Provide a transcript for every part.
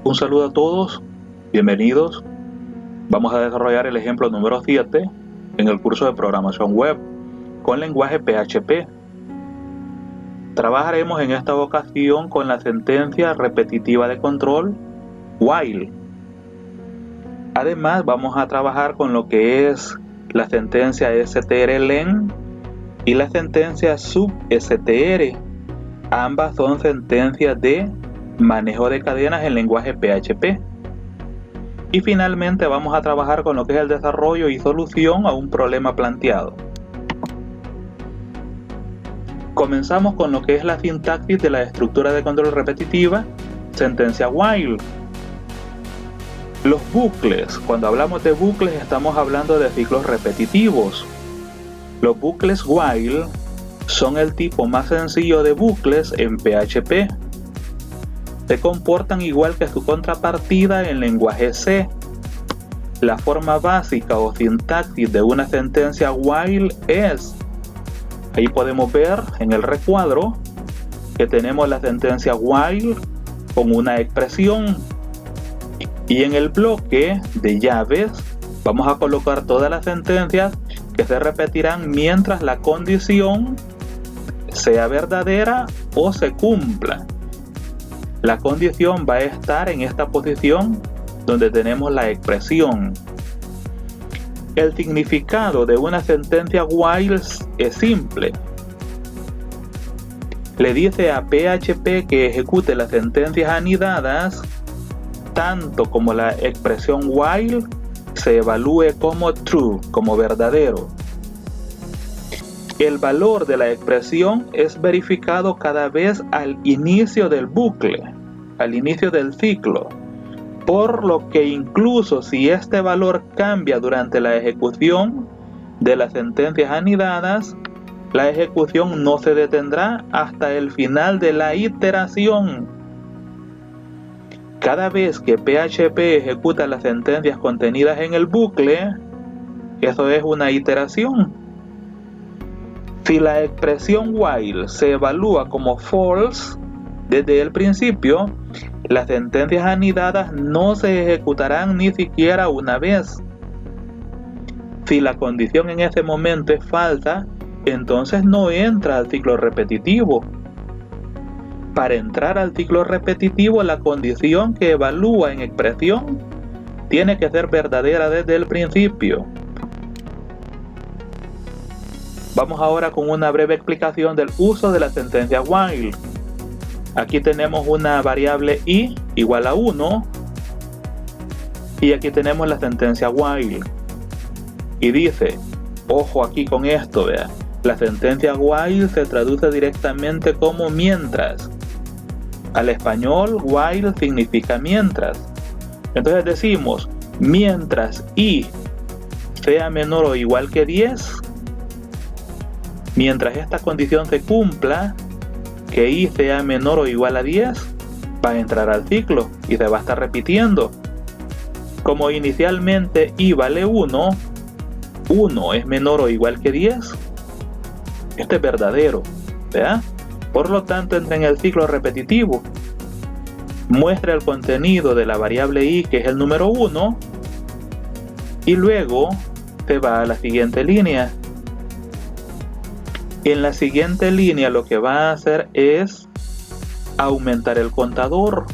Un saludo a todos, bienvenidos. Vamos a desarrollar el ejemplo número 7 en el curso de programación web con lenguaje PHP. Trabajaremos en esta ocasión con la sentencia repetitiva de control while. Además vamos a trabajar con lo que es la sentencia strlen y la sentencia substr. Ambas son sentencias de manejo de cadenas en lenguaje PHP. Y finalmente vamos a trabajar con lo que es el desarrollo y solución a un problema planteado. Comenzamos con lo que es la sintaxis de la estructura de control repetitiva, sentencia while. Los bucles, cuando hablamos de bucles estamos hablando de ciclos repetitivos. Los bucles while son el tipo más sencillo de bucles en PHP. Se comportan igual que su contrapartida en lenguaje C. La forma básica o sintaxis de una sentencia while es, ahí podemos ver en el recuadro que tenemos la sentencia while con una expresión, y en el bloque de llaves vamos a colocar todas las sentencias que se repetirán mientras la condición sea verdadera o se cumpla. La condición va a estar en esta posición donde tenemos la expresión. El significado de una sentencia while es simple. Le dice a PHP que ejecute las sentencias anidadas tanto como la expresión while se evalúe como true, como verdadero. El valor de la expresión es verificado cada vez al inicio del bucle, al inicio del ciclo, por lo que incluso si este valor cambia durante la ejecución de las sentencias anidadas, la ejecución no se detendrá hasta el final de la iteración. Cada vez que PHP ejecuta las sentencias contenidas en el bucle, eso es una iteración. Si la expresión while se evalúa como false desde el principio, las sentencias anidadas no se ejecutarán ni siquiera una vez. Si la condición en ese momento es falsa, entonces no entra al ciclo repetitivo. Para entrar al ciclo repetitivo, la condición que evalúa en expresión tiene que ser verdadera desde el principio. Vamos ahora con una breve explicación del uso de la sentencia while. Aquí tenemos una variable i igual a 1 y aquí tenemos la sentencia while. Y dice, ojo aquí con esto, vea, la sentencia while se traduce directamente como mientras. Al español, while significa mientras. Entonces decimos, mientras i sea menor o igual que 10, mientras esta condición se cumpla, que i sea menor o igual a 10, va a entrar al ciclo y se va a estar repitiendo. Como inicialmente i vale 1, 1 es menor o igual que 10, esto es verdadero, ¿verdad? Por lo tanto entra en el ciclo repetitivo. Muestra el contenido de la variable i, que es el número 1, y luego se va a la siguiente línea. En la siguiente línea lo que va a hacer es aumentar el contador.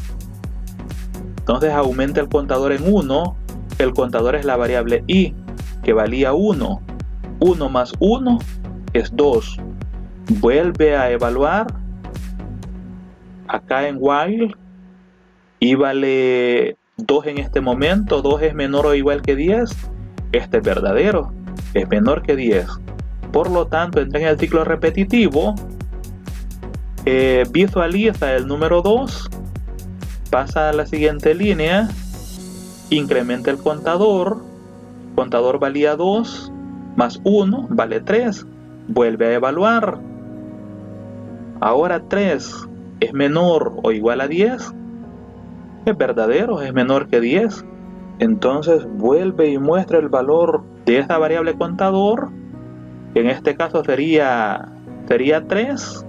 Entonces aumenta el contador en 1. El contador es la variable i, que valía 1. 1 más 1 es 2. Vuelve a evaluar. Acá en while, i vale 2 en este momento. 2 es menor o igual que 10. Este es verdadero, es menor que 10. Por lo tanto, entra en el ciclo repetitivo, visualiza el número 2, pasa a la siguiente línea, incrementa el contador valía 2, más 1 vale 3, vuelve a evaluar. Ahora 3 es menor o igual a 10, es verdadero, es menor que 10. Entonces vuelve y muestra el valor de esa variable contador, que en este caso sería 3.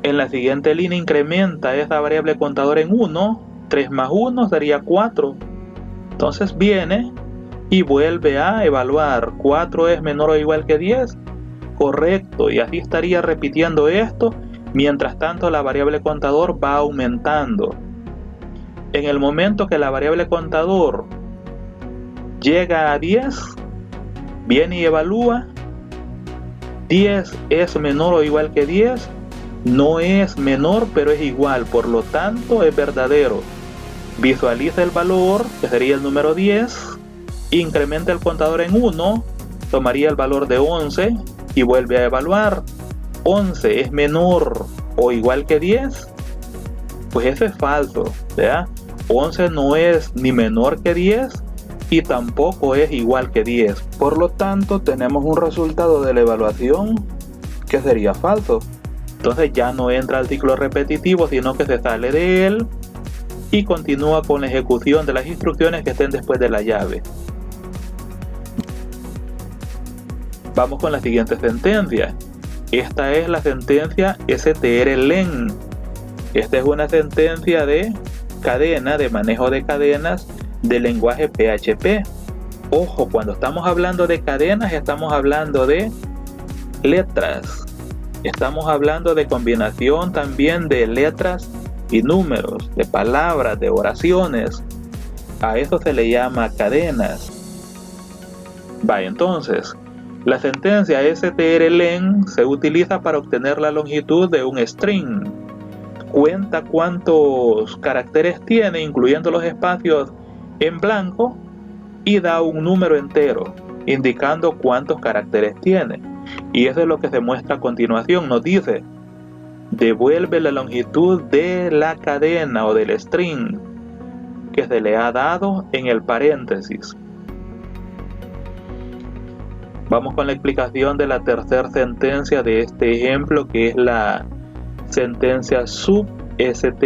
En la siguiente línea incrementa esa variable contador en 1 3 más 1 sería 4. Entonces viene y vuelve a evaluar. 4 es menor o igual que 10. Correcto, y así estaría repitiendo esto. Mientras tanto, la variable contador va aumentando. En el momento que la variable contador llega a 10, viene y evalúa. 10 es menor o igual que 10. No es menor, pero es igual, por lo tanto es verdadero. Visualiza el valor, que sería el número 10, incrementa el contador en 1, tomaría el valor de 11 y vuelve a evaluar. 11 es menor o igual que 10, pues eso es falso, ¿verdad? 11 no es ni menor que 10 y tampoco es igual que 10. Por lo tanto, tenemos un resultado de la evaluación que sería falso. Entonces ya no entra al ciclo repetitivo, sino que se sale de él y continúa con la ejecución de las instrucciones que estén después de la llave. Vamos con la siguiente sentencia. Esta es la sentencia STR-LEN. Esta es una sentencia de cadena, de manejo de cadenas del lenguaje PHP. Ojo, cuando estamos hablando de cadenas, estamos hablando de letras. Estamos hablando de combinación también de letras y números, de palabras, de oraciones. A eso se le llama cadenas. Entonces, la sentencia STR-LEN se utiliza para obtener la longitud de un string. Cuenta cuántos caracteres tiene, incluyendo los espacios en blanco, y da un número entero, indicando cuántos caracteres tiene. Y eso es lo que se muestra a continuación. Nos dice: devuelve la longitud de la cadena o del string que se le ha dado en el paréntesis. Vamos con la explicación de la tercera sentencia de este ejemplo, que es la sentencia sub-str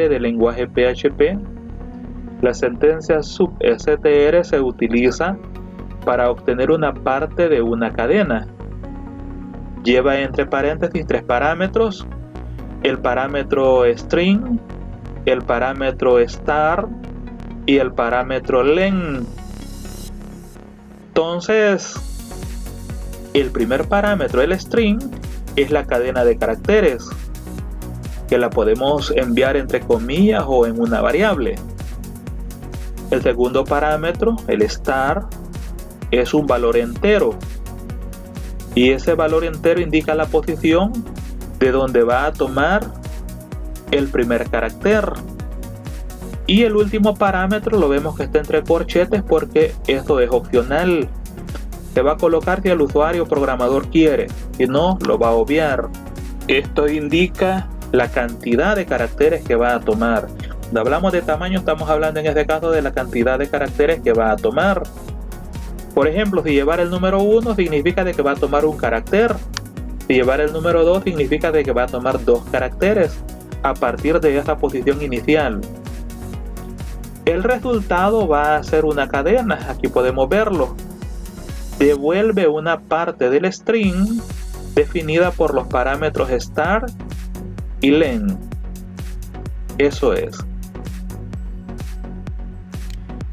del lenguaje PHP. La sentencia sub-str se utiliza para obtener una parte de una cadena. Lleva entre paréntesis 3 parámetros: el parámetro string, el parámetro star y el parámetro len. Entonces, el primer parámetro, el string, es la cadena de caracteres, que la podemos enviar entre comillas o en una variable. El segundo parámetro, el star, es un valor entero, y ese valor entero indica la posición de donde va a tomar el primer carácter. Y el último parámetro lo vemos que está entre corchetes porque esto es opcional. Se va a colocar si el usuario o programador quiere, si no, lo va a obviar. Esto indica la cantidad de caracteres que va a tomar. Cuando hablamos de tamaño, estamos hablando en este caso de la cantidad de caracteres que va a tomar. Por ejemplo, si llevar el número 1 significa de que va a tomar un carácter. Si llevar el número 2 significa de que va a tomar 2 caracteres a partir de esa posición inicial. El resultado va a ser una cadena, aquí podemos verlo. Devuelve una parte del string definida por los parámetros star y len. Eso es.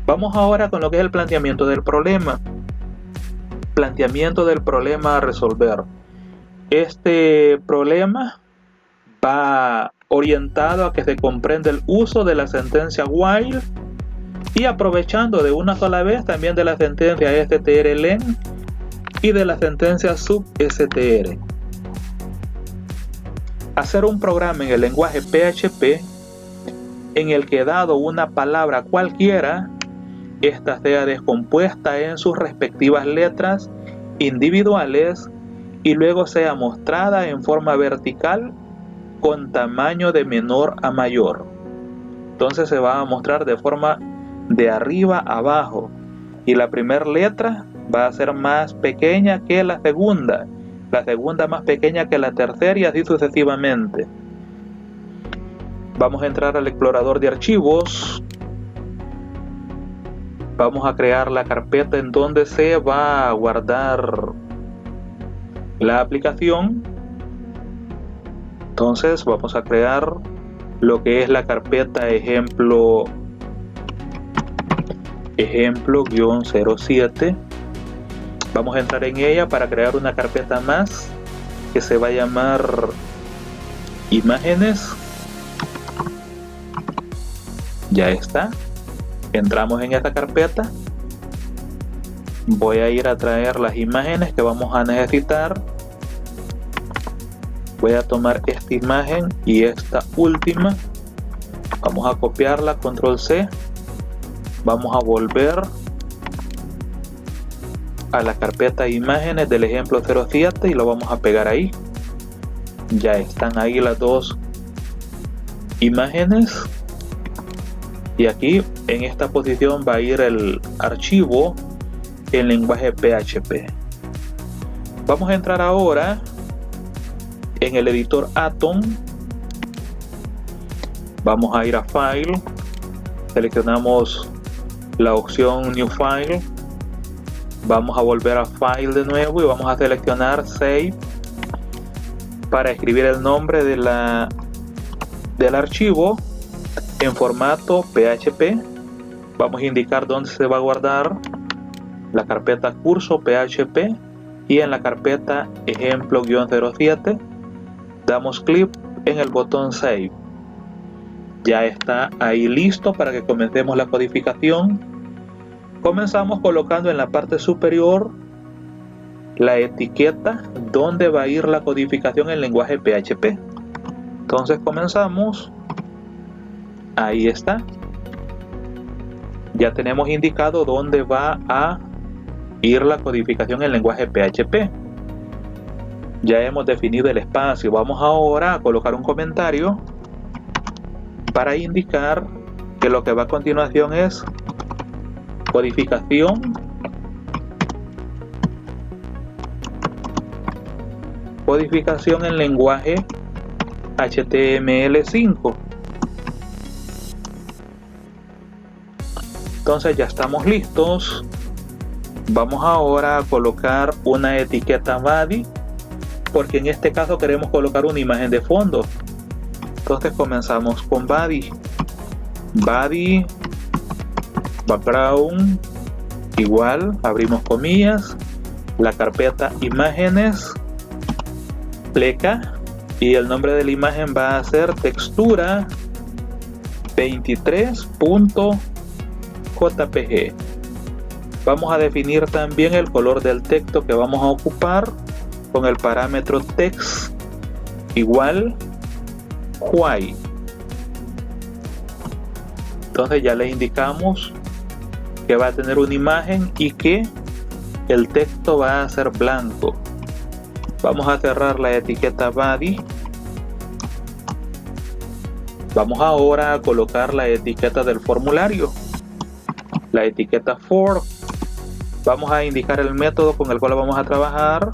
Vamos ahora con lo que es el planteamiento del problema. Planteamiento del problema a resolver. Este problema va orientado a que se comprenda el uso de la sentencia while y aprovechando de una sola vez también de la sentencia str-len y de la sentencia sub-str. Hacer un programa en el lenguaje PHP en el que, dado una palabra cualquiera, esta sea descompuesta en sus respectivas letras individuales y luego sea mostrada en forma vertical con tamaño de menor a mayor. Entonces se va a mostrar de forma de arriba a abajo y la primera letra va a ser más pequeña que la segunda más pequeña que la tercera y así sucesivamente. Vamos a entrar al explorador de archivos. Vamos a crear la carpeta en donde se va a guardar la aplicación. Entonces vamos a crear lo que es la carpeta ejemplo-07. Vamos a entrar en ella para crear una carpeta más que se va a llamar imágenes. Ya está. Entramos en esta carpeta. Voy a ir a traer las imágenes que vamos a necesitar. Voy a tomar esta imagen y esta última. Vamos a copiarla, control C. Vamos a volver a la carpeta imágenes del ejemplo 07 y lo vamos a pegar ahí. Ya están ahí las dos imágenes. Y aquí en esta posición va a ir el archivo en lenguaje PHP. Vamos a entrar ahora en el editor Atom. Vamos a ir a File, seleccionamos la opción New File, vamos a volver a File de nuevo y vamos a seleccionar Save para escribir el nombre del archivo en formato PHP. Vamos a indicar dónde se va a guardar: la carpeta curso PHP y en la carpeta ejemplo-07. Damos clic en el botón Save. Ya está ahí listo para que comencemos la codificación. Comenzamos colocando en la parte superior la etiqueta donde va a ir la codificación en lenguaje PHP. Entonces comenzamos. Ahí está. Ya tenemos indicado dónde va a ir la codificación en lenguaje PHP. Ya hemos definido el espacio. Vamos ahora a colocar un comentario para indicar que lo que va a continuación es codificación en lenguaje HTML5. Entonces ya estamos listos. Vamos ahora a colocar una etiqueta body, porque en este caso queremos colocar una imagen de fondo. Entonces comenzamos con body background, igual, abrimos comillas, la carpeta imágenes, pleca, y el nombre de la imagen va a ser textura 23.jpg. Vamos a definir también el color del texto que vamos a ocupar con el parámetro text igual white. Entonces ya le indicamos que va a tener una imagen y que el texto va a ser blanco. Vamos a cerrar la etiqueta body. Vamos ahora a colocar la etiqueta del formulario, la etiqueta for. Vamos a indicar el método con el cual vamos a trabajar.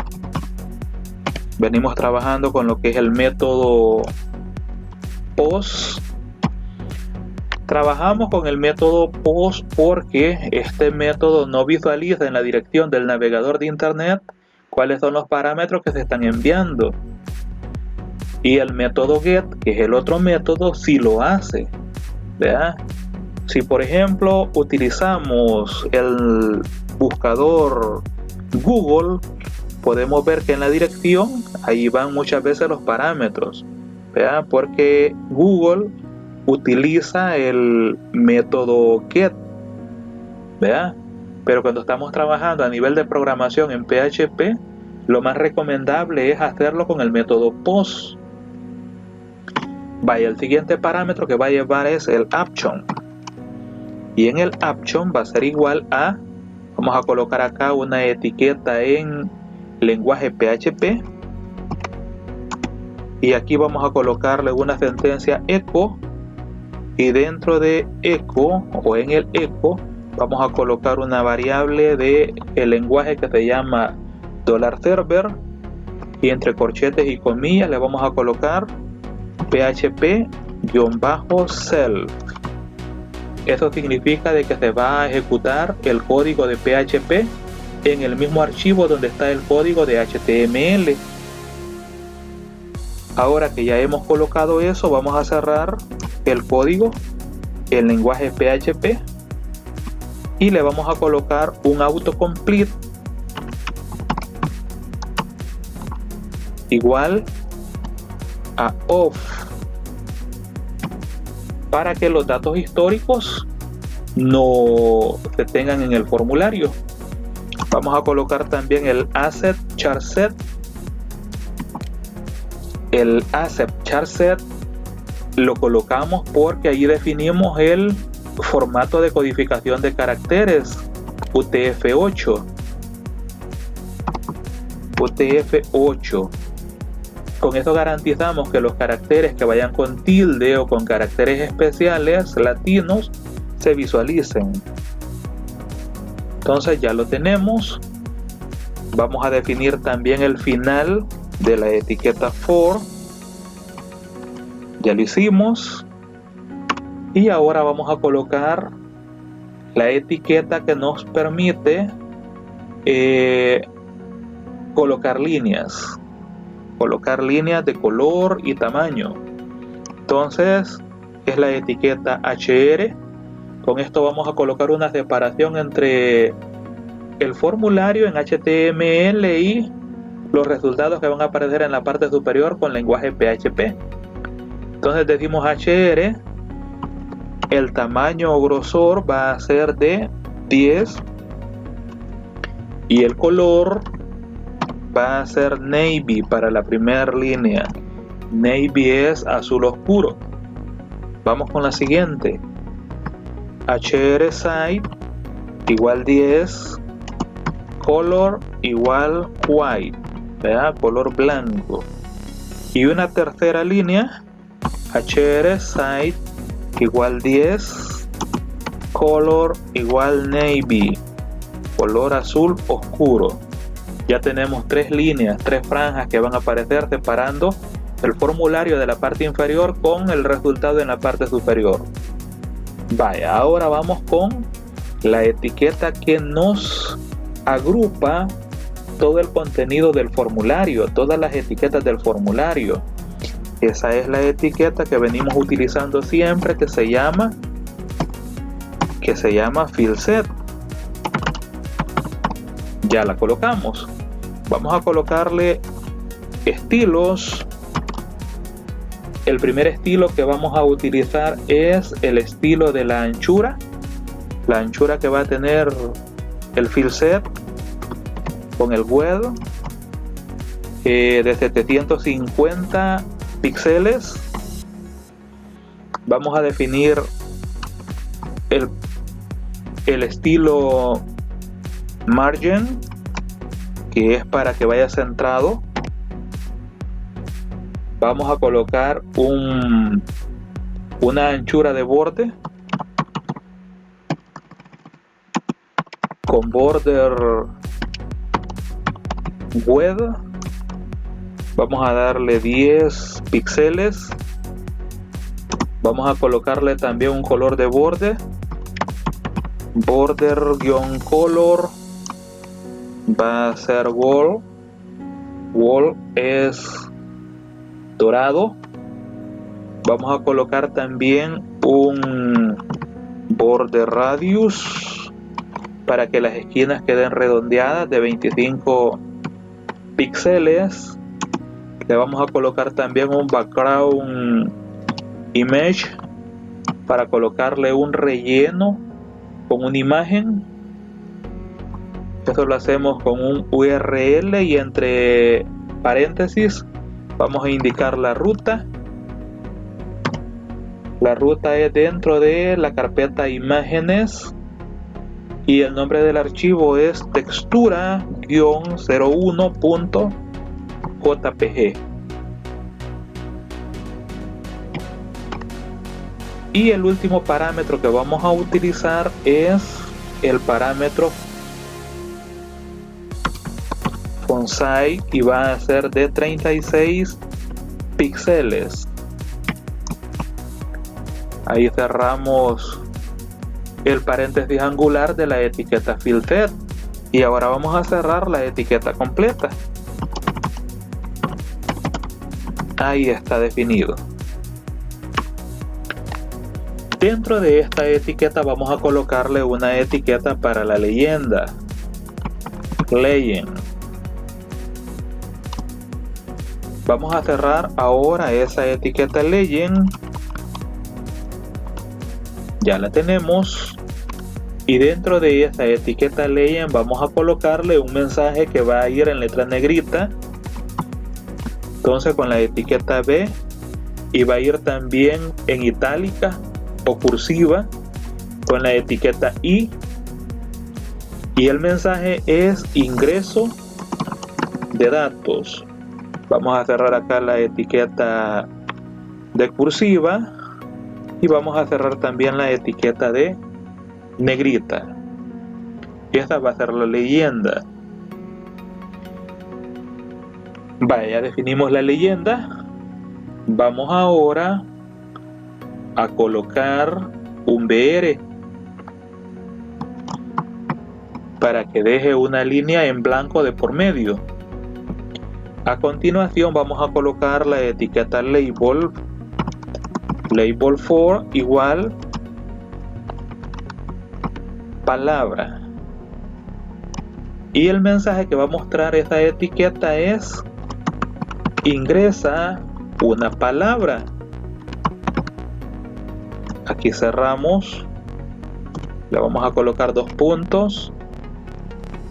Venimos trabajando con lo que es el método post. Trabajamos con el método post porque este método no visualiza en la dirección del navegador de internet cuáles son los parámetros que se están enviando. Y el método get, que es el otro método, sí lo hace, ¿verdad? Si por ejemplo utilizamos el buscador Google, podemos ver que en la dirección ahí van muchas veces los parámetros, ¿verdad? Porque Google utiliza el método get, ¿verdad? Pero cuando estamos trabajando a nivel de programación en PHP, lo más recomendable es hacerlo con el método post. Vaya, el siguiente parámetro que va a llevar es el action, y en el action va a ser igual a, vamos a colocar acá una etiqueta en lenguaje PHP, y aquí vamos a colocarle una sentencia echo, y dentro de echo o en el echo vamos a colocar una variable de el lenguaje que se llama $server, y entre corchetes y comillas le vamos a colocar php-self. Eso significa de que se va a ejecutar el código de PHP en el mismo archivo donde está el código de HTML. Ahora que ya hemos colocado eso, vamos a cerrar el código, el lenguaje PHP, y le vamos a colocar un autocomplete igual a off, para que los datos históricos no se tengan en el formulario. Vamos a colocar también el asset char set. El asset char set lo colocamos porque ahí definimos el formato de codificación de caracteres UTF-8. UTF-8. Con esto garantizamos que los caracteres que vayan con tilde o con caracteres especiales latinos se visualicen. Entonces ya lo tenemos. Vamos a definir también el final de la etiqueta for. Ya lo hicimos. Y ahora vamos a colocar la etiqueta que nos permite colocar líneas de color y tamaño. Entonces es la etiqueta HR. Con esto vamos a colocar una separación entre el formulario en HTML y los resultados que van a aparecer en la parte superior con lenguaje PHP. Entonces decimos HR, el tamaño o grosor va a ser de 10 y el color va a ser navy para la primera línea. Navy es azul oscuro. Vamos con la siguiente. HR site igual 10, color igual white, ¿verdad? Color blanco. Y una tercera línea, HR site igual 10, color igual navy, color azul oscuro. Ya tenemos tres líneas, tres franjas que van a aparecer separando el formulario de la parte inferior con el resultado en la parte superior. Vaya, ahora vamos con la etiqueta que nos agrupa todo el contenido del formulario, todas las etiquetas del formulario. Esa es la etiqueta que venimos utilizando siempre, que se llama field set. Ya la colocamos. Vamos a colocarle estilos. El primer estilo que vamos a utilizar es el estilo de la anchura que va a tener el field set con el width de 750 píxeles. Vamos a definir el estilo margin, que es para que vaya centrado. Vamos a colocar una anchura de borde con border width. Vamos a darle 10 píxeles. Vamos a colocarle también un color de borde. Border-color va a ser wall. Wall es dorado. Vamos a colocar también un border radius para que las esquinas queden redondeadas de 25 píxeles. Le vamos a colocar también un background image para colocarle un relleno con una imagen. Esto lo hacemos con un URL y entre paréntesis vamos a indicar la ruta. La ruta es dentro de la carpeta imágenes y el nombre del archivo es textura-01.jpg. Y el último parámetro que vamos a utilizar es el parámetro font size y va a ser de 36 píxeles. Ahí cerramos el paréntesis angular de la etiqueta field set y ahora vamos a cerrar la etiqueta completa. Ahí está definido. Dentro de esta etiqueta vamos a colocarle una etiqueta para la leyenda. Legend. Vamos a cerrar ahora esa etiqueta Legend. Ya la tenemos. Y dentro de esta etiqueta Legend vamos a colocarle un mensaje que va a ir en letra negrita. Entonces con la etiqueta B, y va a ir también en itálica o cursiva con la etiqueta I. Y el mensaje es ingreso de datos. Vamos a cerrar acá la etiqueta de cursiva y vamos a cerrar también la etiqueta de negrita. Y esta va a ser la leyenda. Vaya, ya definimos la leyenda. Vamos ahora a colocar un BR para que deje una línea en blanco de por medio. A continuación vamos a colocar la etiqueta label 4 igual palabra, y el mensaje que va a mostrar esa etiqueta es ingresa una palabra. Aquí cerramos, le vamos a colocar 2 puntos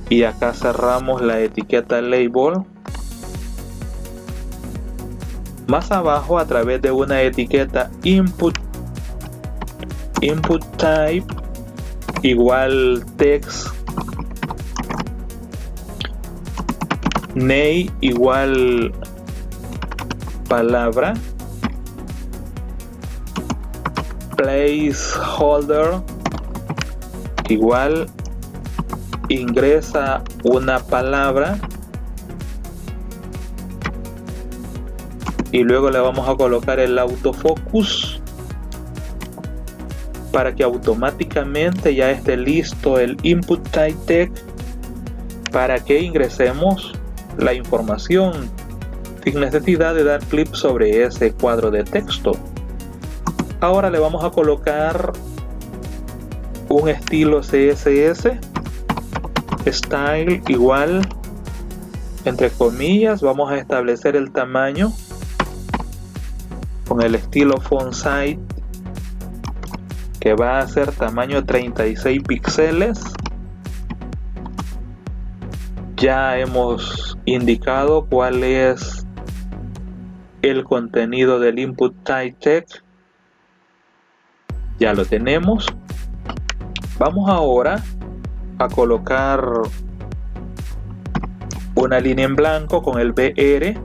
y acá cerramos la etiqueta label. Más abajo, a través de una etiqueta input type igual text name igual palabra, placeholder igual ingresa una palabra, y luego le vamos a colocar el autofocus para que automáticamente ya esté listo el input type text para que ingresemos la información sin necesidad de dar clic sobre ese cuadro de texto. Ahora le vamos a colocar un estilo CSS, style igual, entre comillas, vamos a establecer el tamaño con el estilo font size, que va a ser tamaño 36 píxeles. Ya hemos indicado cuál es el contenido del input type text. Ya lo tenemos. Vamos ahora a colocar una línea en blanco con el BR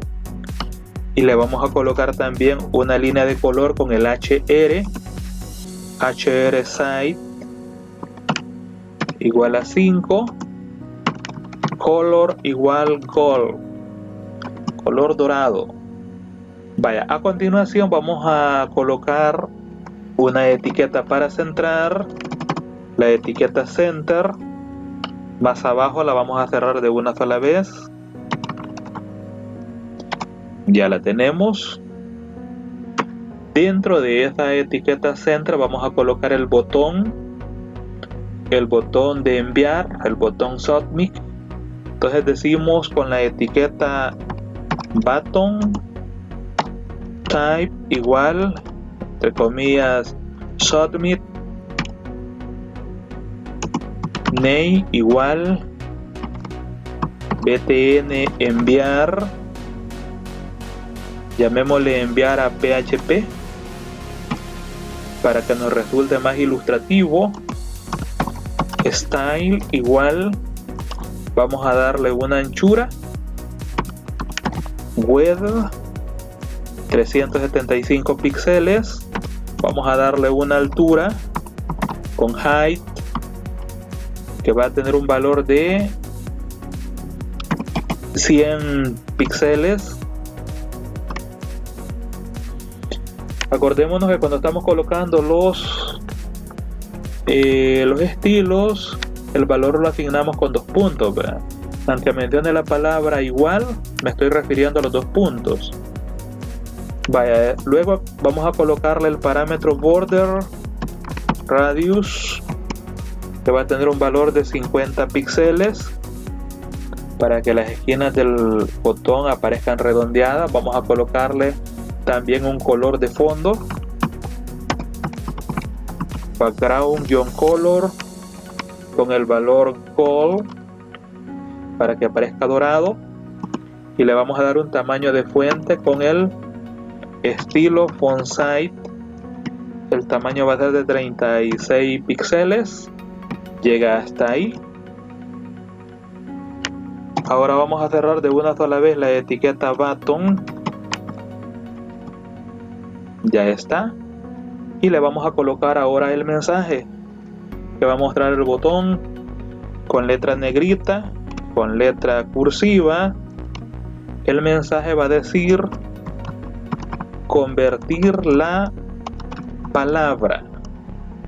y le vamos a colocar también una línea de color con el HR size igual a 5, color igual gold, color dorado. Vaya, a continuación vamos a colocar una etiqueta para centrar, la etiqueta center. Más abajo la vamos a cerrar de una sola vez. Ya la tenemos. Dentro de esta etiqueta center vamos a colocar el botón de enviar, el botón submit. Entonces decimos con la etiqueta button type igual, entre comillas, submit name igual btn enviar, llamémosle enviar a PHP para que nos resulte más ilustrativo. Style igual, vamos a darle una anchura, width 375 píxeles, vamos a darle una altura con height que va a tener un valor de 100 píxeles. Acordémonos que cuando estamos colocando los estilos, el valor lo asignamos con 2 puntos, ¿verdad? Aunque mencione la palabra igual, me estoy refiriendo a los 2 puntos. Vaya, luego vamos a colocarle el parámetro border radius, que va a tener un valor de 50 píxeles para que las esquinas del botón aparezcan redondeadas. Vamos a colocarle también un color de fondo, background-color con el valor gold para que aparezca dorado, y le vamos a dar un tamaño de fuente con el estilo font size. El tamaño va a ser de 36 píxeles, llega hasta ahí. Ahora vamos a cerrar de una sola vez la etiqueta button, ya está, y le vamos a colocar ahora el mensaje que va a mostrar el botón con letra negrita, con letra cursiva. El mensaje va a decir convertir la palabra.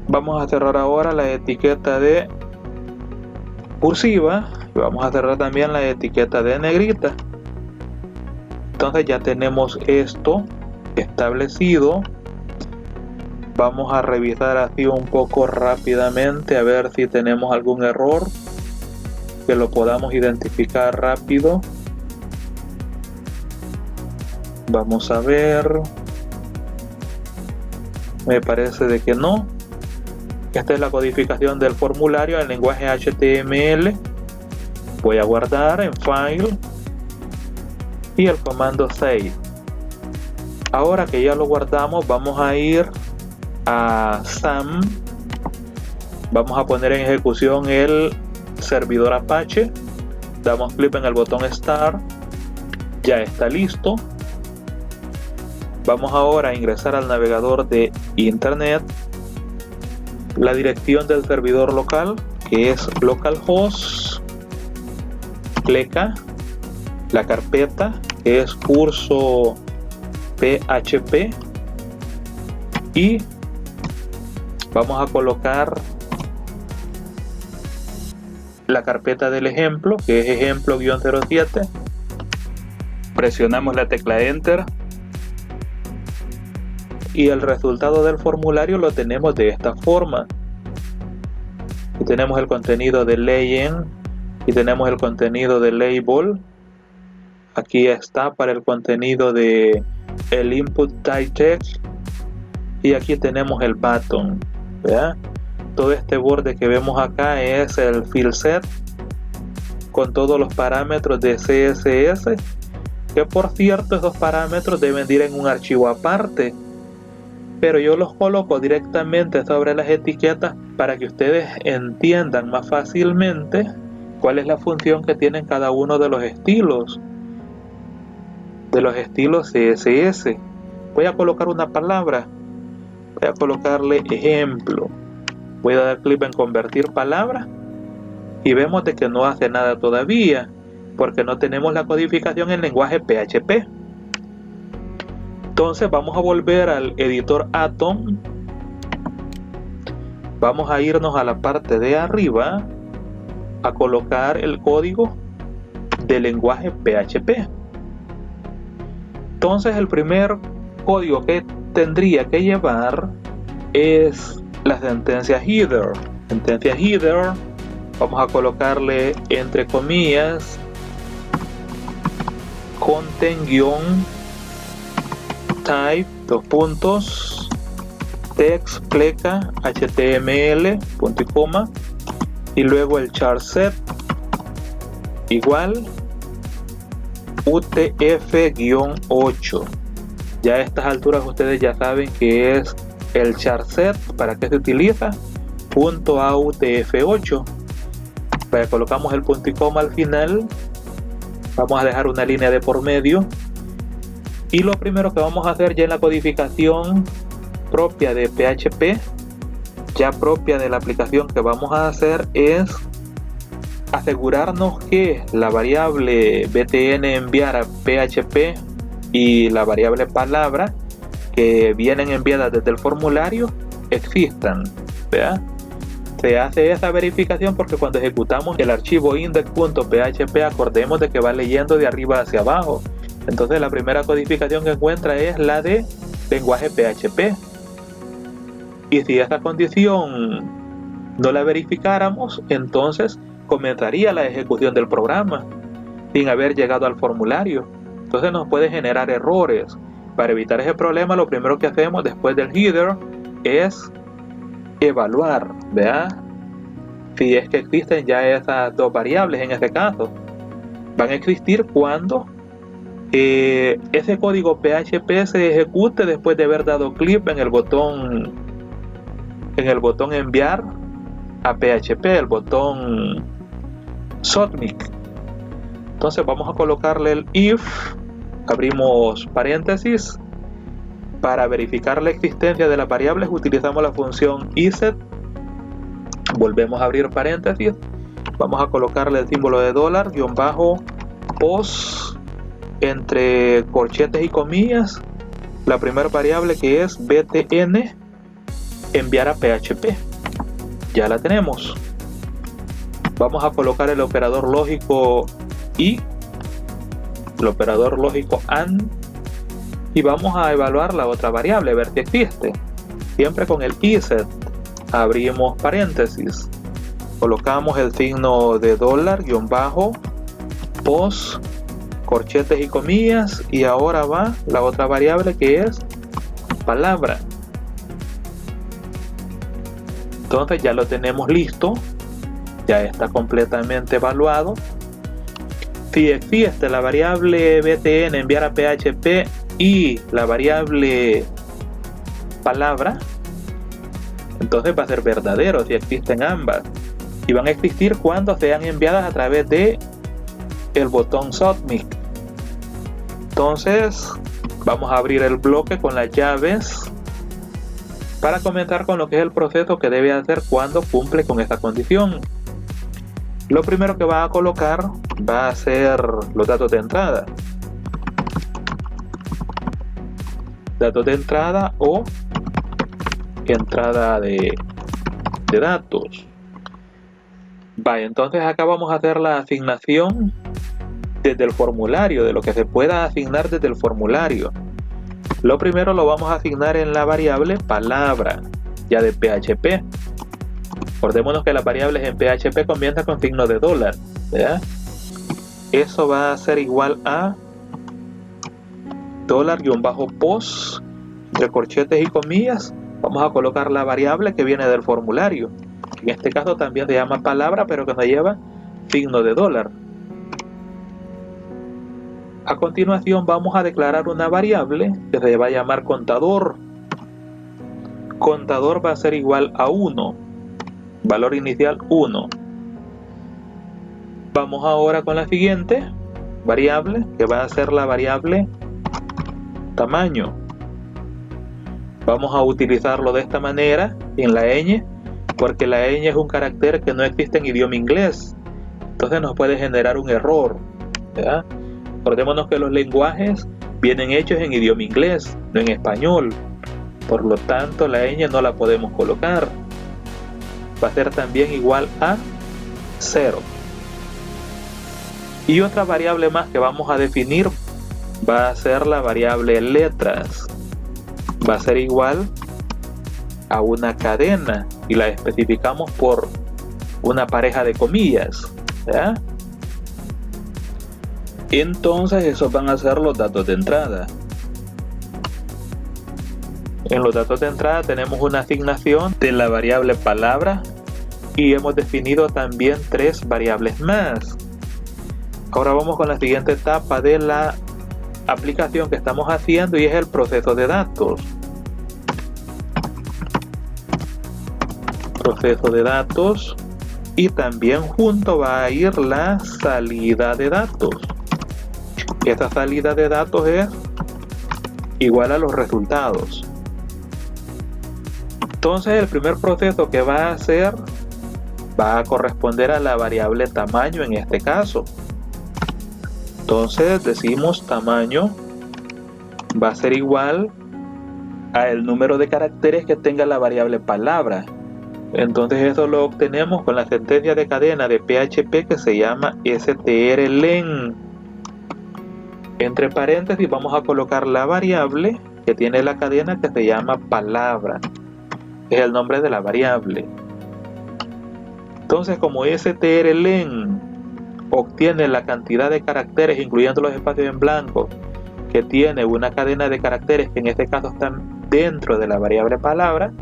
Vamos a cerrar ahora la etiqueta de cursiva y vamos a cerrar también la etiqueta de negrita. Entonces ya tenemos esto establecido. Vamos a revisar así un poco rápidamente a ver si tenemos algún error que lo podamos identificar rápido. Vamos a ver. Me parece de que no. Esta es la codificación del formulario en lenguaje HTML. Voy a guardar en File y el comando Save. Ahora que ya lo guardamos, vamos a ir a SAM. Vamos a poner en ejecución el servidor Apache. Damos clic en el botón Start. Ya está listo. Vamos ahora a ingresar al navegador de Internet. La dirección del servidor local, que es localhost, pleca, la carpeta, que es curso PHP, y vamos a colocar la carpeta del ejemplo, que es ejemplo-07. Presionamos la tecla Enter y el resultado del formulario lo tenemos de esta forma. Y tenemos el contenido de legend y tenemos el contenido de label. Aquí está para el contenido de el input type text, y aquí tenemos el button, ¿verdad? Todo este borde que vemos acá es el field set con todos los parámetros de CSS, que por cierto esos parámetros deben ir en un archivo aparte, pero yo los coloco directamente sobre las etiquetas para que ustedes entiendan más fácilmente cuál es la función que tienen cada uno de los estilos CSS. Voy a colocar una palabra, voy a colocarle ejemplo, voy a dar clic en convertir palabra y vemos de que no hace nada todavía porque no tenemos la codificación en lenguaje PHP. Entonces vamos a volver al editor Atom, vamos a irnos a la parte de arriba a colocar el código del lenguaje PHP. Entonces el primer código que tendría que llevar es la sentencia header. Sentencia header, vamos a colocarle entre comillas content-type text pleca html punto y coma, y luego el char set igual UTF-8. Ya a estas alturas ustedes ya saben que es el char set, para qué se utiliza, punto a UTF-8. Colocamos el punto y coma al final, vamos a dejar una línea de por medio, y lo primero que vamos a hacer ya en la codificación propia de PHP, ya propia de la aplicación que vamos a hacer, es asegurarnos que la variable btn enviar a PHP y la variable palabra que vienen enviadas desde el formulario existan, ¿verdad? Se hace esa verificación porque cuando ejecutamos el archivo index.php, acordemos de que va leyendo de arriba hacia abajo. Entonces la primera codificación que encuentra es la de lenguaje PHP. Y si esta condición no la verificáramos, entonces comenzaría la ejecución del programa sin haber llegado al formulario. Entonces nos puede generar errores. Para evitar ese problema, lo primero que hacemos después del header es evaluar, ¿verdad? Si es que existen ya esas dos variables. En este caso van a existir cuando ese código PHP se ejecute después de haber dado clic en el botón enviar a PHP, el botón submit. Entonces vamos a colocarle el if, abrimos paréntesis. Para verificar la existencia de las variables utilizamos la función iset, volvemos a abrir paréntesis, vamos a colocarle el símbolo de dólar, guión bajo, post, entre corchetes y comillas, la primera variable que es btn, enviar a PHP. Ya la tenemos. Vamos a colocar el operador lógico y el operador lógico AND y vamos a evaluar la otra variable, a ver si existe. Siempre con el iset, abrimos paréntesis, colocamos el signo de dólar, guión bajo, post, corchetes y comillas, y ahora va la otra variable que es palabra. Entonces ya lo tenemos listo, ya está completamente evaluado. Si existe la variable btn enviar a PHP y la variable palabra, entonces va a ser verdadero si existen ambas, y van a existir cuando sean enviadas a través de el botón submit. Entonces vamos a abrir el bloque con las llaves para comenzar con lo que es el proceso que debe hacer cuando cumple con esta condición. Lo primero que va a colocar va a ser los datos de entrada. Datos de entrada o entrada de datos. Vale, entonces acá vamos a hacer la asignación desde el formulario, de lo que se pueda asignar desde el formulario. Lo primero lo vamos a asignar en la variable palabra, ya de PHP. Acordémonos que las variables en PHP comienzan con signo de dólar, ¿verdad? Eso va a ser igual a dólar-post, entre corchetes y comillas. Vamos a colocar la variable que viene del formulario. En este caso también se llama palabra, pero que no lleva signo de dólar. A continuación vamos a declarar una variable que se va a llamar contador. Contador va a ser igual a 1. Valor inicial 1. Vamos ahora con la siguiente variable, que va a ser la variable tamaño. Vamos a utilizarlo de esta manera en la ñ, porque la ñ es un carácter que no existe en idioma inglés. Entonces nos puede generar un error, ¿verdad? Recordémonos que los lenguajes vienen hechos en idioma inglés, no en español. Por lo tanto, la ñ no la podemos colocar. Va a ser también igual a 0. Y otra variable más que vamos a definir va a ser la variable letras. Va a ser igual a una cadena y la especificamos por una pareja de comillas, ¿verdad? Entonces esos van a ser los datos de entrada. En los datos de entrada tenemos una asignación de la variable palabra y hemos definido también 3 variables más. Ahora vamos con la siguiente etapa de la aplicación que estamos haciendo y es el proceso de datos. Proceso de datos, y también junto va a ir la salida de datos. Esta salida de datos es igual a los resultados. Entonces el primer proceso que va a hacer va a corresponder a la variable tamaño en este caso. Entonces decimos tamaño va a ser igual al número de caracteres que tenga la variable palabra. Entonces eso lo obtenemos con la sentencia de cadena de PHP que se llama strlen. Entre paréntesis vamos a colocar la variable que tiene la cadena que se llama palabra. es el nombre de la variable. Entonces, como strlen obtiene la cantidad de caracteres, incluyendo los espacios en blanco, que tiene una cadena de caracteres que en este caso están dentro de la variable palabra,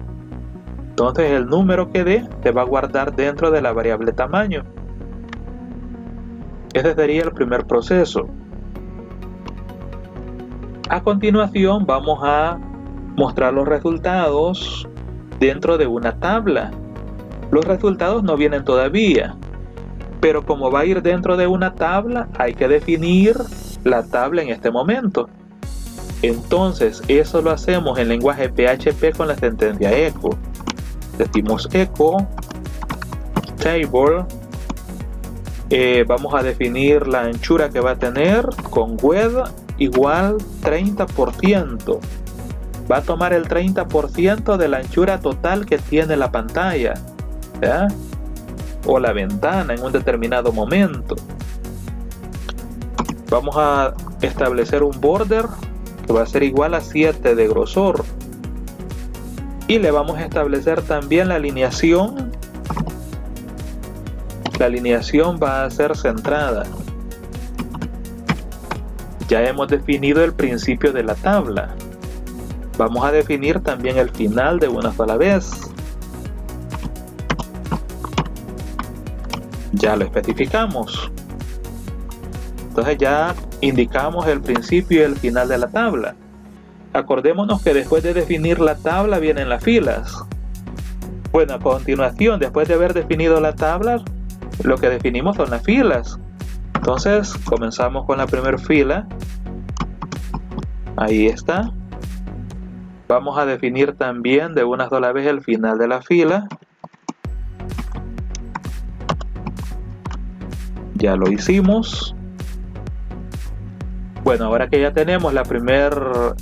entonces el número que dé se va a guardar dentro de la variable tamaño. Ese sería el primer proceso. A continuación vamos a mostrar los resultados dentro de una tabla. Los resultados no vienen todavía, pero como va a ir dentro de una tabla, hay que definir la tabla en este momento. Entonces eso lo hacemos en lenguaje PHP con la sentencia echo. Decimos echo table. Vamos a definir la anchura que va a tener con width igual 30%. Va a tomar el 30% de la anchura total que tiene la pantalla, ¿ya? O la ventana en un determinado momento. Vamos a establecer un border que va a ser igual a 7 de grosor. Y le vamos a establecer también la alineación. La alineación va a ser centrada. Ya hemos definido el principio de la tabla. Vamos a definir también el final de una sola vez. Ya lo especificamos. Entonces ya indicamos el principio y el final de la tabla. Acordémonos que después de definir la tabla vienen las filas. Bueno, a continuación, después de haber definido la tabla, lo que definimos son las filas. Entonces comenzamos con la primera fila. Ahí está. Vamos a definir también de una sola vez el final de la fila. Ya lo hicimos. Bueno, ahora que ya tenemos la primera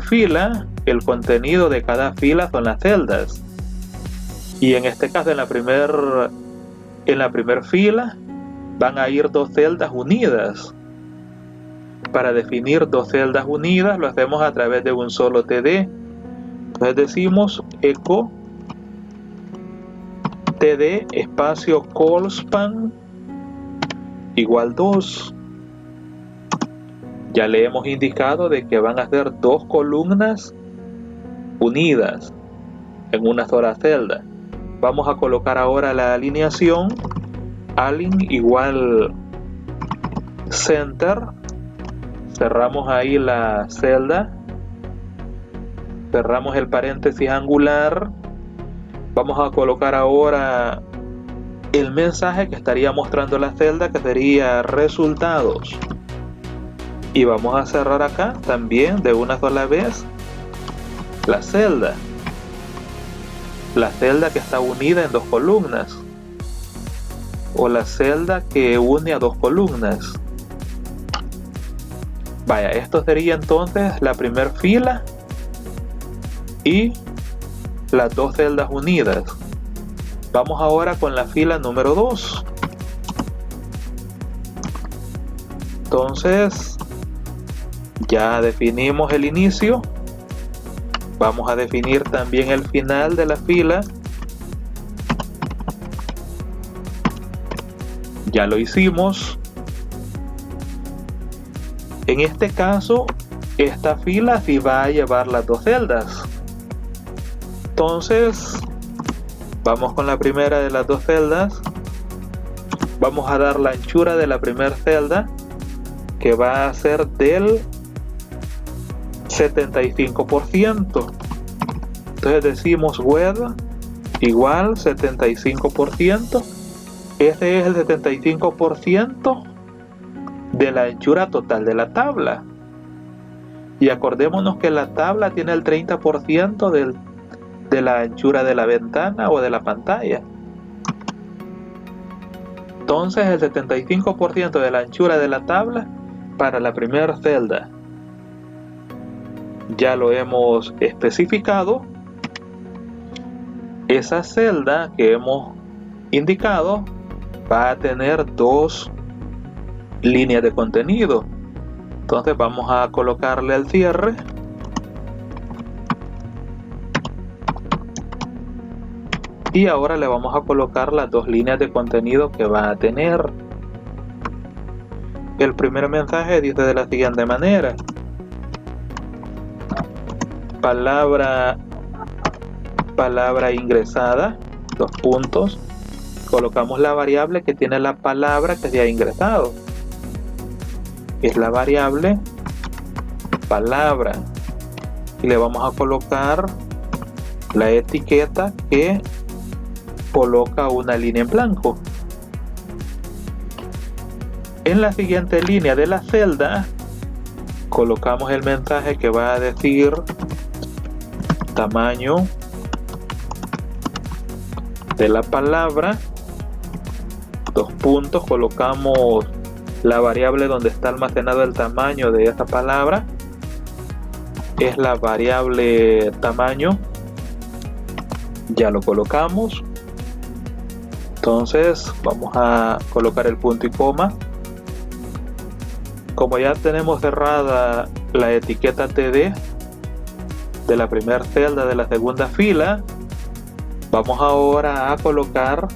fila, el contenido de cada fila son las celdas. Y en este caso en la primera fila van a ir dos celdas unidas. Para definir dos celdas unidas lo hacemos a través de un solo td. Entonces decimos echo td espacio colspan igual 2. Ya le hemos indicado de que van a ser dos columnas unidas en una sola celda. Vamos a colocar ahora la alineación. Align igual center. Cerramos ahí la celda. Cerramos el paréntesis angular. Vamos a colocar ahora el mensaje que estaría mostrando la celda, que sería resultados. Y vamos a cerrar acá también de una sola vez la celda. La celda que está unida en dos columnas. O la celda que une a dos columnas. Vaya, esto sería entonces la primera fila y las dos celdas unidas. Vamos ahora con la fila número 2. Entonces ya definimos el inicio. Vamos a definir también el final de la fila. Ya lo hicimos. En este caso, esta fila sí va a llevar las dos celdas. Entonces, vamos con la primera de las dos celdas. Vamos a dar la anchura de la primera celda, que va a ser del 75%. Entonces decimos width igual 75%. Ese es el 75% de la anchura total de la tabla. Y acordémonos que la tabla tiene el 30% de la anchura de la ventana o de la pantalla. Entonces el 75% de la anchura de la tabla para la primera celda. Ya lo hemos especificado. Esa celda que hemos indicado va a tener dos líneas de contenido. Entonces vamos a colocarle el cierre. y ahora le vamos a colocar las dos líneas de contenido que va a tener. El primer mensaje dice de la siguiente manera: palabra ingresada, dos puntos, colocamos la variable que tiene la palabra que se ha ingresado, es la variable palabra, y le vamos a colocar la etiqueta que coloca una línea en blanco. En la siguiente línea de la celda colocamos el mensaje que va a decir tamaño de la palabra, dos puntos, colocamos la variable donde está almacenado el tamaño de esa palabra, es la variable tamaño, ya lo colocamos. Entonces vamos a colocar el punto y coma. Como ya tenemos cerrada la etiqueta TD de la primera celda de la segunda fila, vamos ahora a colocar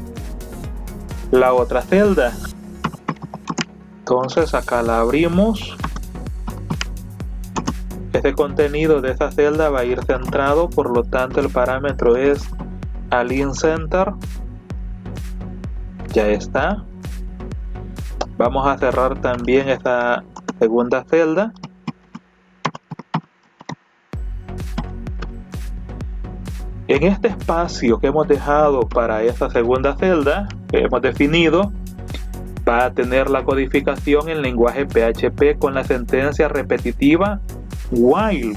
la otra celda. Entonces acá la abrimos. Este contenido de esa celda va a ir centrado, por lo tanto el parámetro es align center. Ya está. Vamos a cerrar también esta segunda celda. En este espacio que hemos dejado para esta segunda celda que hemos definido, va a tener la codificación en lenguaje PHP con la sentencia repetitiva while,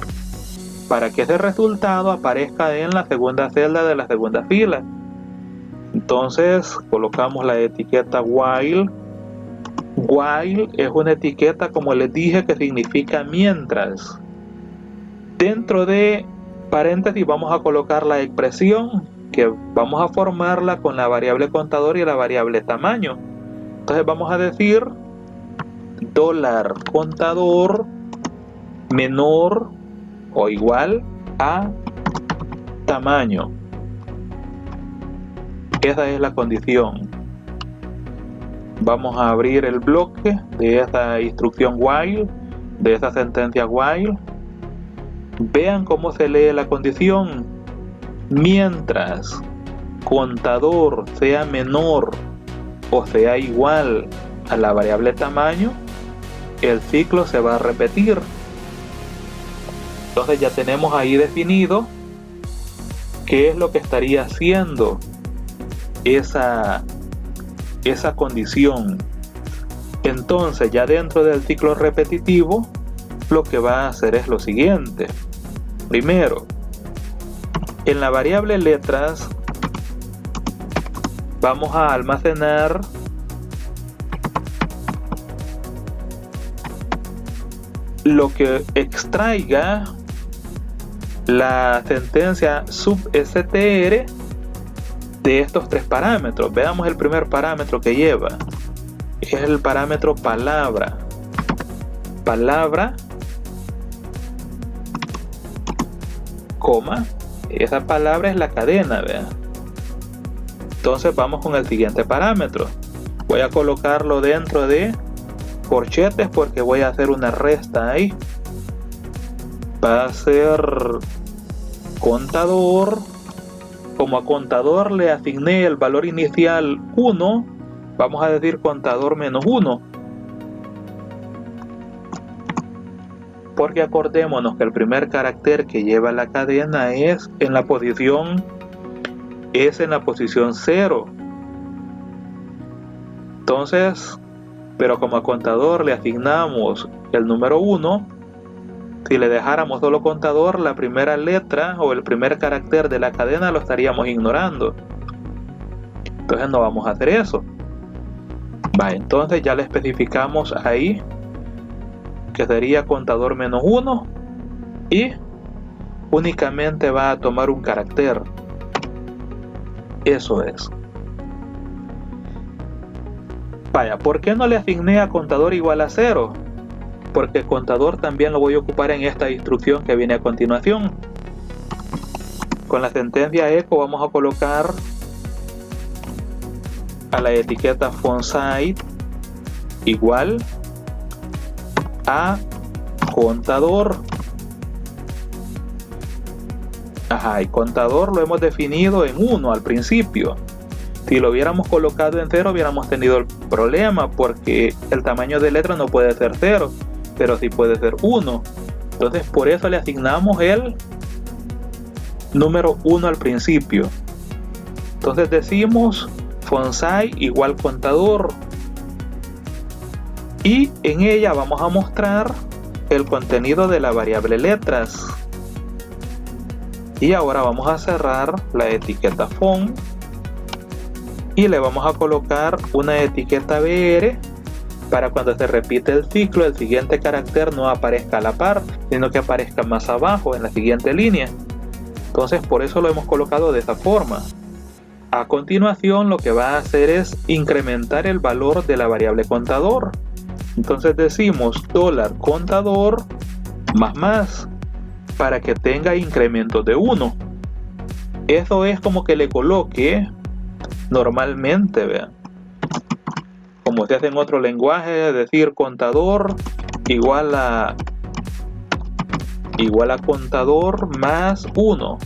para que ese resultado aparezca en la segunda celda de la segunda fila. Entonces colocamos la etiqueta while. While es una etiqueta, como les dije, que significa mientras. Dentro de paréntesis vamos a colocar la expresión que vamos a formarla con la variable contador y la variable tamaño. Entonces vamos a decir $contador menor o igual a tamaño. Esa es la condición. Vamos a abrir el bloque de esa instrucción while, de esa sentencia while. Vean cómo se lee la condición. Mientras contador sea menor o sea igual a la variable tamaño, el ciclo se va a repetir. Entonces ya tenemos ahí definido qué es lo que estaría haciendo esa condición. Entonces ya dentro del ciclo repetitivo lo que va a hacer es lo siguiente. Primero, en la variable letras vamos a almacenar lo que extraiga la sentencia substr de estos tres parámetros. Veamos el primer parámetro que lleva. Es el parámetro palabra. Palabra, coma, esa palabra es la cadena, vean. Entonces vamos con el siguiente parámetro. Voy a colocarlo dentro de corchetes porque voy a hacer una resta ahí. Va a ser contador. Como a contador le asigné el valor inicial 1, vamos a decir contador menos 1. Porque acordémonos que el primer carácter que lleva la cadena es en la posición 0. Entonces, pero como a contador le asignamos el número 1, si le dejáramos solo contador, la primera letra o el primer carácter de la cadena lo estaríamos ignorando. Entonces no vamos a hacer eso. Entonces ya le especificamos ahí que sería contador menos 1 y únicamente va a tomar un carácter. Eso es. ¿Por qué no le asigné a contador igual a 0? Porque contador también lo voy a ocupar en esta instrucción que viene a continuación. Con la sentencia echo vamos a colocar $contador a la etiqueta fontsize igual a contador. Y contador lo hemos definido en 1 al principio. Si lo hubiéramos colocado en 0 hubiéramos tenido el problema, porque el tamaño de letra no puede ser 0, pero sí puede ser 1. Entonces por eso le asignamos el número 1 al principio. Entonces decimos fontsize igual contador, y en ella vamos a mostrar el contenido de la variable letras. Y ahora vamos a cerrar la etiqueta font y le vamos a colocar una etiqueta BR para cuando se repite el ciclo el siguiente carácter no aparezca a la par, sino que aparezca más abajo en la siguiente línea. Entonces por eso lo hemos colocado de esa forma. A continuación lo que va a hacer es incrementar el valor de la variable contador. Entonces decimos $contador más para que tenga incrementos de 1. Eso es como que le coloque normalmente, vean, como se hace en otro lenguaje, decir contador igual a contador más 1.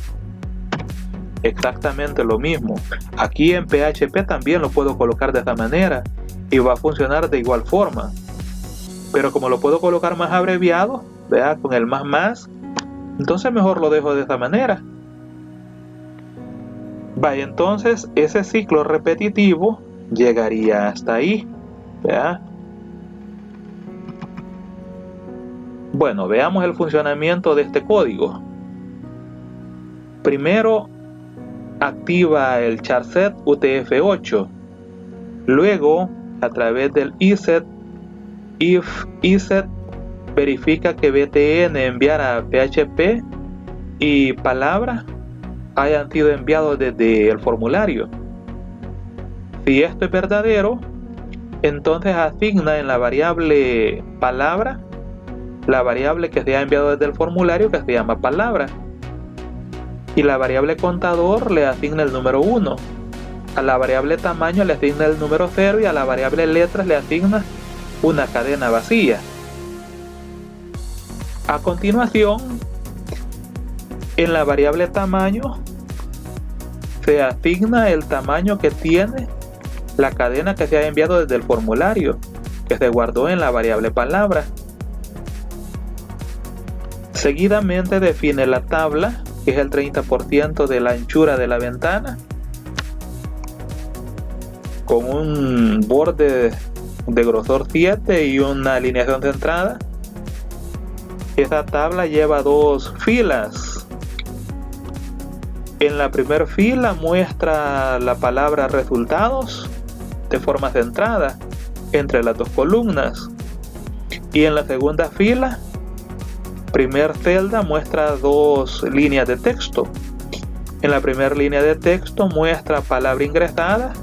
Exactamente lo mismo. Aquí en PHP también lo puedo colocar de esta manera y va a funcionar de igual forma, pero como lo puedo colocar más abreviado, vea, con el más, entonces mejor lo dejo de esta manera. Entonces ese ciclo repetitivo llegaría hasta ahí, ¿vea? Bueno, veamos el funcionamiento de este código. Primero activa el charset UTF-8, luego a través del iset verifica que btn enviara PHP y palabra hayan sido enviados desde el formulario. Si esto es verdadero, entonces asigna en la variable palabra la variable que se ha enviado desde el formulario, que se llama palabra, y la variable contador le asigna el número 1, a la variable tamaño le asigna el número 0 y a la variable letras le asigna una cadena vacía. A continuación, en la variable tamaño se asigna el tamaño que tiene la cadena que se ha enviado desde el formulario, que se guardó en la variable palabra. Seguidamente define la tabla, que es el 30% de la anchura de la ventana, con un borde de grosor 7 y una alineación centrada. Esta tabla lleva 2 filas. En la primera fila muestra la palabra resultados de forma centrada entre las 2 columnas, y en la segunda fila, primer celda, muestra 2 líneas de texto. En la primera línea de texto muestra palabra ingresada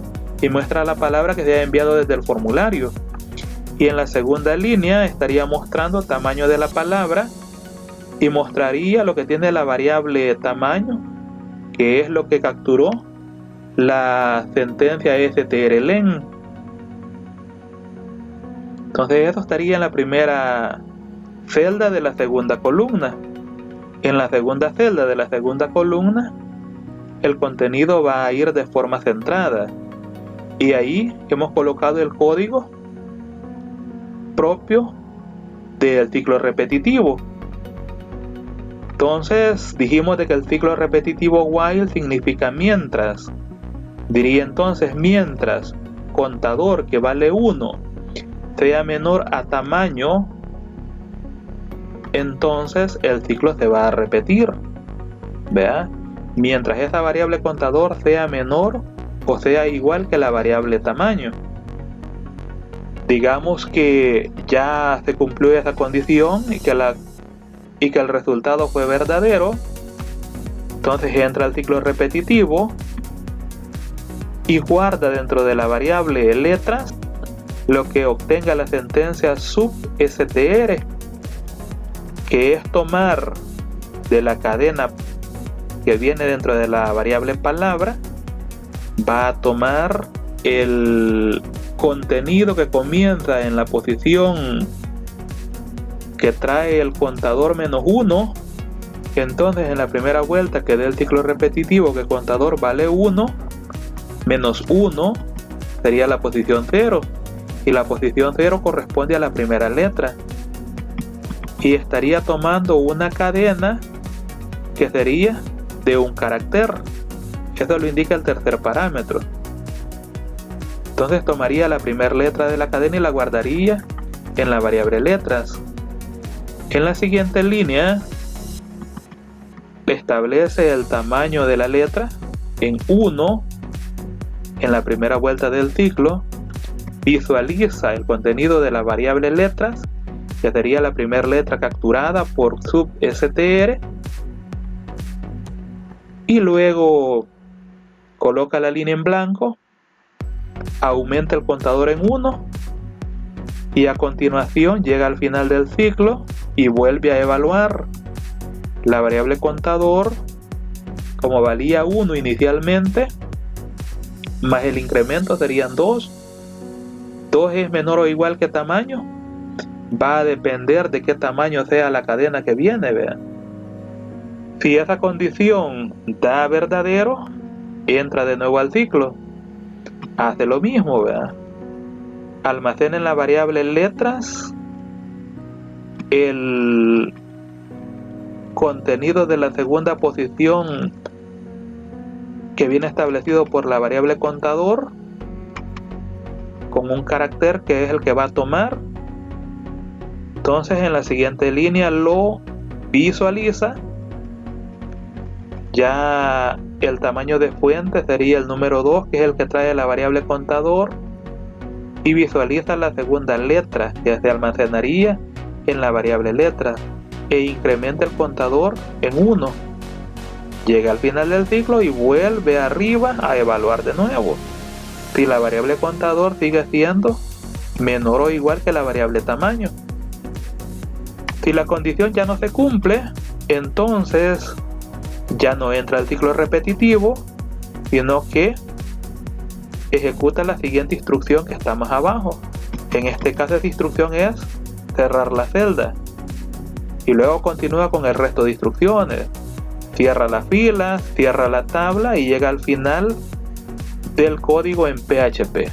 y muestra la palabra que se ha enviado desde el formulario, y en la segunda línea estaría mostrando tamaño de la palabra y mostraría lo que tiene la variable tamaño, que es lo que capturó la sentencia strlen. Entonces eso estaría en la primera celda de la segunda columna. En la segunda celda de la segunda columna el contenido va a ir de forma centrada, y ahí hemos colocado el código propio del ciclo repetitivo. Entonces dijimos de que el ciclo repetitivo while significa mientras. Diría entonces mientras contador, que vale 1, sea menor a tamaño, entonces el ciclo se va a repetir. ¿Vea? Mientras esa variable contador sea menor o sea igual que la variable tamaño. Digamos que ya se cumplió esa condición y que el resultado fue verdadero. Entonces entra al ciclo repetitivo y guarda dentro de la variable letras lo que obtenga la sentencia substr, que es tomar de la cadena que viene dentro de la variable palabra, va a tomar el contenido que comienza en la posición que trae el contador -1, entonces en la primera vuelta que dé el ciclo repetitivo que el contador vale 1, menos 1 sería la posición 0, y la posición 0 corresponde a la primera letra, y estaría tomando una cadena que sería de un carácter. Eso lo indica el tercer parámetro. Entonces tomaría la primera letra de la cadena y la guardaría en la variable letras. En la siguiente línea establece el tamaño de la letra en 1 en la primera vuelta del ciclo, visualiza el contenido de la variable letras, que sería la primera letra capturada por substr, y luego coloca la línea en blanco, aumenta el contador en 1 y a continuación llega al final del ciclo y vuelve a evaluar la variable contador como valía 1 inicialmente, más el incremento serían 2. 2 es menor o igual que tamaño, va a depender de qué tamaño sea la cadena que viene, vean. Si esa condición da verdadero, entra de nuevo al ciclo, hace lo mismo, vean. Almacena en la variable letras el contenido de la segunda posición que viene establecido por la variable contador con un carácter que es el que va a tomar. Entonces en la siguiente línea lo visualiza. Ya el tamaño de fuente sería el número 2, que es el que trae la variable contador, y visualiza la segunda letra que se almacenaría en la variable letra e incrementa el contador en 1. Llega al final del ciclo y vuelve arriba a evaluar de nuevo si la variable contador sigue siendo menor o igual que la variable tamaño. Si la condición ya no se cumple, entonces ya no entra el ciclo repetitivo, sino que ejecuta la siguiente instrucción que está más abajo. En este caso esa instrucción es cerrar la celda y luego continúa con el resto de instrucciones. Cierra la fila, cierra la tabla y llega al final del código en PHP.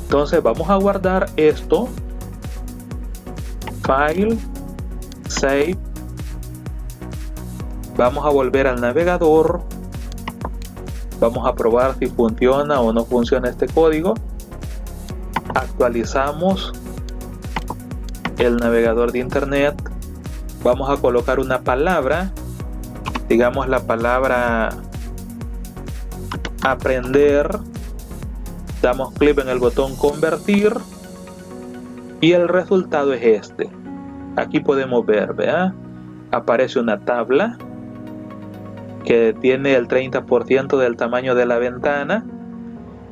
Entonces vamos a guardar esto, File, Save, vamos a volver al navegador, vamos a probar si funciona o no funciona este código, actualizamos el navegador de internet, vamos a colocar una palabra, digamos la palabra aprender, damos clic en el botón convertir y el resultado es este. Aquí podemos ver, ¿verdad? Aparece una tabla que tiene el 30% del tamaño de la ventana.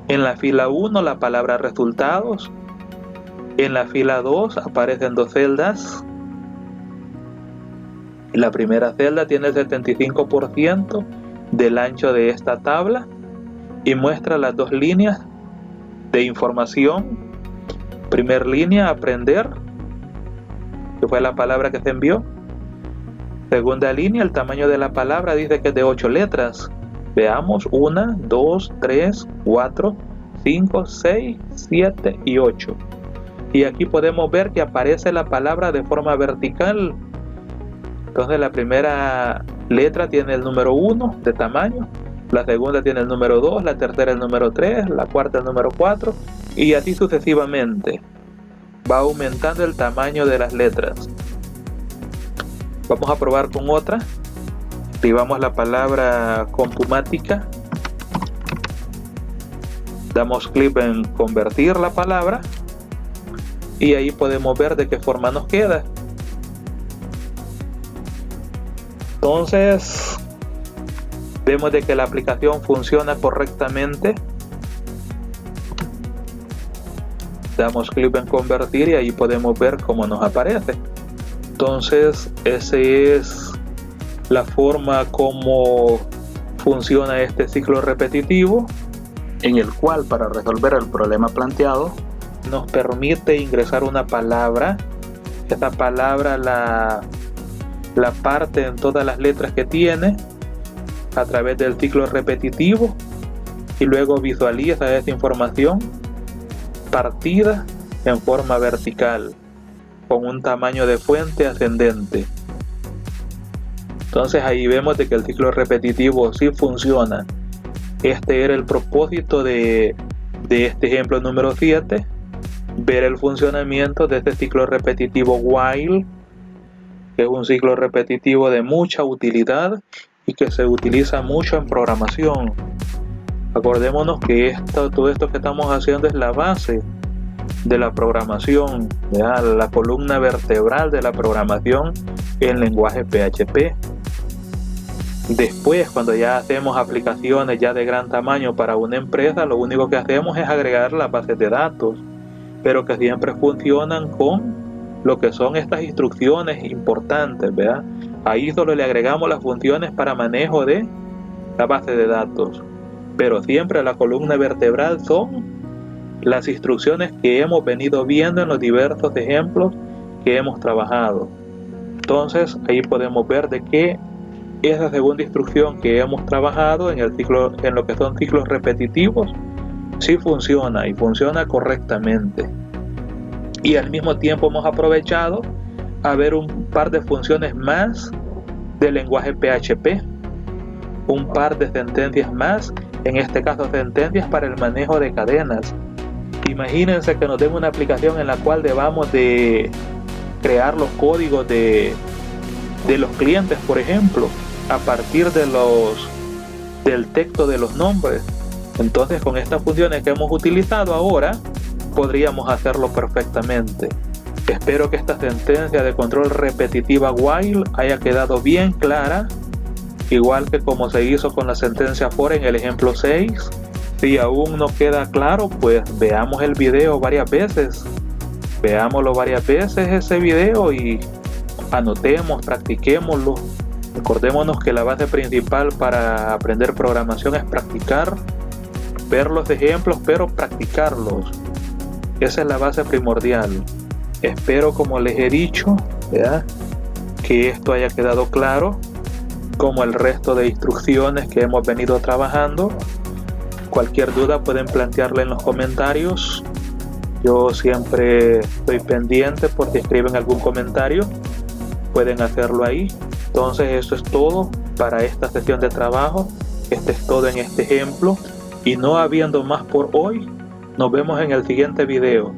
En la fila 1 la palabra resultados, en la fila 2 aparecen dos celdas. La primera celda tiene el 75% del ancho de esta tabla y muestra las dos líneas de información. Primer línea, aprender, que fue la palabra que se envió. Segunda línea, el tamaño de la palabra dice que es de 8 letras. Veamos, 1, 2, 3, 4, 5, 6, 7 y 8. Y aquí podemos ver que aparece la palabra de forma vertical. Entonces la primera letra tiene el número 1 de tamaño, la segunda tiene el número 2, la tercera el número 3, la cuarta el número 4 y así sucesivamente. Va aumentando el tamaño de las letras. Vamos a probar con otra. Activamos la palabra compumática. Damos clic en convertir la palabra y ahí podemos ver de qué forma nos queda. Entonces vemos de que la aplicación funciona correctamente. Damos clic en convertir y ahí podemos ver cómo nos aparece. Entonces esa es la forma como funciona este ciclo repetitivo. en el cual para resolver el problema planteado nos permite ingresar una palabra. Esta palabra la parte en todas las letras que tiene a través del ciclo repetitivo y luego visualiza esta información partida en forma vertical con un tamaño de fuente ascendente. Entonces ahí vemos de que el ciclo repetitivo sí funciona. Este era el propósito de este ejemplo número 7, ver el funcionamiento de este ciclo repetitivo while, que es un ciclo repetitivo de mucha utilidad y que se utiliza mucho en programación. Acordémonos que todo esto que estamos haciendo es la base de la programación, ¿verdad? La columna vertebral de la programación en lenguaje PHP. Después, cuando ya hacemos aplicaciones ya de gran tamaño para una empresa, lo único que hacemos es agregar las bases de datos, pero que siempre funcionan con lo que son estas instrucciones importantes, ¿verdad? Ahí solo le agregamos las funciones para manejo de la base de datos, pero siempre la columna vertebral son las instrucciones que hemos venido viendo en los diversos ejemplos que hemos trabajado. Entonces ahí podemos ver de que esa segunda instrucción que hemos trabajado en lo que son ciclos repetitivos sí funciona y funciona correctamente. Y al mismo tiempo hemos aprovechado a ver un par de funciones más del lenguaje PHP, un par de sentencias más, en este caso sentencias para el manejo de cadenas. Imagínense que nos den una aplicación en la cual debamos de crear los códigos de los clientes, por ejemplo, a partir del texto de los nombres. Entonces con estas funciones que hemos utilizado ahora podríamos hacerlo perfectamente. Espero que esta sentencia de control repetitiva while haya quedado bien clara, igual que como se hizo con la sentencia for en el ejemplo 6. Si aún no queda claro, pues veamos el video varias veces. Veámoslo varias veces ese video y anotemos, practiquémoslo. Recordémonos que la base principal para aprender programación es practicar, ver los ejemplos, pero practicarlos. Esa es la base primordial. Espero, como les he dicho, ¿verdad?, que esto haya quedado claro, como el resto de instrucciones que hemos venido trabajando. Cualquier duda pueden plantearla en los comentarios. Yo siempre estoy pendiente por si escriben algún comentario. Pueden hacerlo ahí. Entonces eso es todo para esta sesión de trabajo. Este es todo en este ejemplo. Y no habiendo más por hoy, nos vemos en el siguiente video.